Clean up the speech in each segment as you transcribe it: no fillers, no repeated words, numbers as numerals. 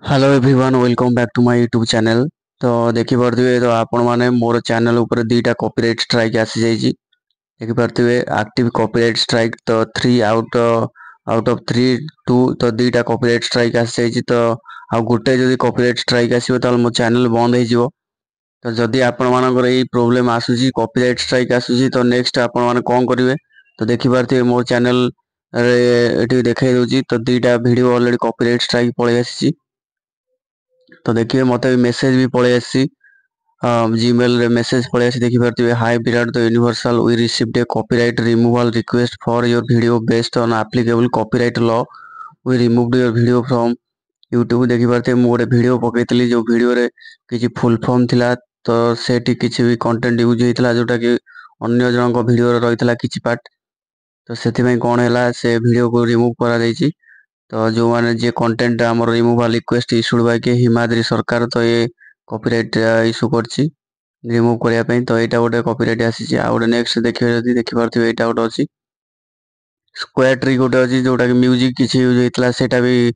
Hello everyone welcome back to my YouTube channel. तो देखि पारथिबे तो आपण माने मोर चैनल ऊपर दीटा कॉपीराइट स्ट्राइक आसी जाईची। देखि पारथिबे एक्टिव कॉपीराइट स्ट्राइक तो 3 आउट ऑफ 3 2 तो दीटा कॉपीराइट स्ट्राइक आसी जाईची। तो आ गुटे जदी कॉपीराइट स्ट्राइक आसीबो त मो चैनल बंद हे जिवो। तो जदी आपण मानकर एई प्रॉब्लम आसुची कॉपीराइट स्ट्राइक आसुची तो नेक्स्ट आपण माने कोन करिवे। तो देखि पारथिबे मोर चैनल रे एठी देखाइ दोची तो दीटा वीडियो ऑलरेडी कॉपीराइट स्ट्राइक पळे आसीची। तो देखिए मत मेसेज भी पड़े आसी जीमेल रे मेसेज पड़े आसी देखि पारथिबे hi Virat the universal we received a copyright removal request for your video based on applicable copyright law we removed your video from YouTube. देखि पारथिबे मु गोटे वीडियो पकेइतली जो वीडियो रे किछि फुल फॉर्म थिला तो सेठी किछि भी कंटेंट यूज हेतिला जोटा कि अन्य जनक वीडियो रे रहितला किछि पार्ट। तो सेथि में कोन हैला से वीडियो को रिमूव करा देछि। तो जो माने जे कंटेंट हमर रिमूवल रिक्वेस्ट इशूड बाय के हिमाद्री सरकार तो ये कॉपीराइट इशू करछि रिमूव करिया पई। तो एटा गोटे कॉपीराइट आसीछि। आ गोटे नेक्स्ट देखिबे जदी देखि पारथिबे एटा गोटे अछि स्क्वायर ट्री गोटे अछि जोटा कि म्यूजिक किछि यूज हेतला सेटा भी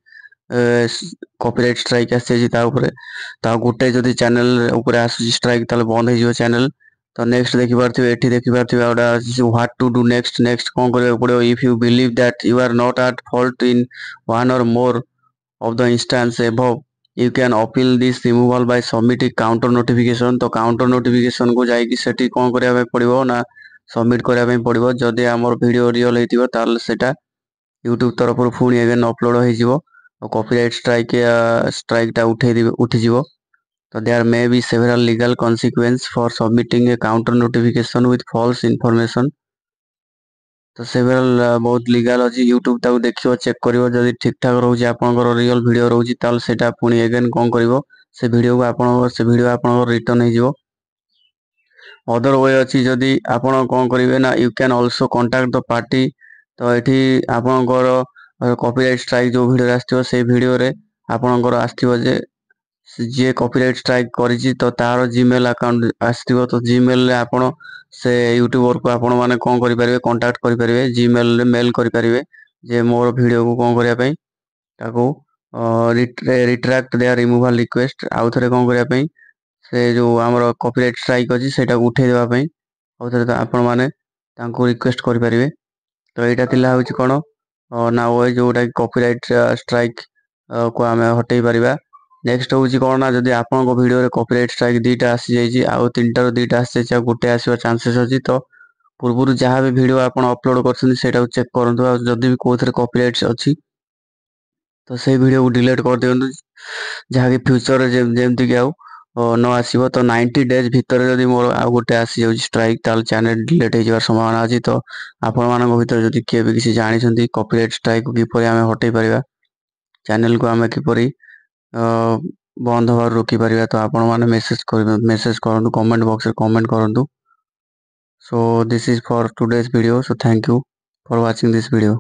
कॉपीराइट स्ट्राइक आसी ता ऊपर। ता गोटे जदी चैनल ऊपर आसी स्ट्राइक ताले बंद हे जिवो चैनल। तो नेक्स्ट देखि पारथिबे एठी देखि पारथिबे आउडा what to do next next कोन करबे पड़ो if you believe that you are not at fault in one or more of the instance above you can appeal this removal by submitting counter notification। तो counter notification को जाई कि सेठी कोन करिया पे पड़िबो ना सबमिट करिया पे पड़िबो। जदी हमर वीडियो रियल हेतिबो ताल सेटा YouTube तरफ पुणी अगेन अपलोड हो जिवो और कॉपीराइट स्ट्राइक टा उठी जिवो। तो there may be several legal consequence for submitting a counter notification with false information। तो सेवरल बहुत लीगल अछि यूट्यूब ताको देखियो चेक करिवो जदी ठीक ठाक रहउची आपनकर रियल वीडियो रहउची ताल सेटा पुणी अगेन कोन करिवो से वीडियो को आपन रिटर्न हे जिवो। अदर वे अछि जदी आपन कोन करिवे ना you can also contact the party. तो एठी आपनकर कॉपीराइट स्ट्राइक जो वीडियो आस्थियो से वीडियो रे आपनकर आस्थियो जे जे कॉपीराइट स्ट्राइक करिछि तो तार जीमेल अकाउंट आस्थियो। तो जीमेल रे आपन से यूट्यूबर को आपण माने कोन करि परिवे कांटेक्ट करि परिवे जीमेल रे मेल करि परिवे जे मोर वीडियो को कोन करिया पई ताको रिट्रैक्ट देयर रिमूवल रिक्वेस्ट आउ थरे कोन करिया पई से जो हमर कॉपीराइट स्ट्राइक अछि सेटा उठै देबा पई आउ थरे आपण माने तांको रिक्वेस्ट करि परिवे। तो एटा तिला होछि कोन ना ओए जोटा कॉपीराइट स्ट्राइक को हमें हटै परिबा। नेक्स्ट होछि कोन ना जदी आपन को वीडियो रे कॉपीराइट स्ट्राइक दीटा आसी जाईची आउ तीनटा रो दीटा आसी जाईची आ गुटे आसीबा चांसेस अछि। तो पूर्वरु जहाँ भी वीडियो आपण अपलोड करछन सेटा चेक करंतु आ जदी भी कोथरे कॉपीराइट अछि तो से वीडियो को डिलीट कर दियंतु जहाँ कि फ्यूचर रे जेमति कि आउ न आसीबो। तो 90 डेज भीतर जदी मोर आ गुटे आसी जाउची स्ट्राइक ताल चैनल डिलीट हे जवार संभावना अछि। तो आपण मानक भीतर जदी के भी किसी जानि छथि कॉपीराइट स्ट्राइक को किपरि हमें हटै परिबा चैनल को हमें किपरि बंद होबार रोकी परिबा तो आपण माने मेसेज करंतु कमेंट बॉक्स रे कमेंट करंतु। So this is for today's video, so thank you for watching this video।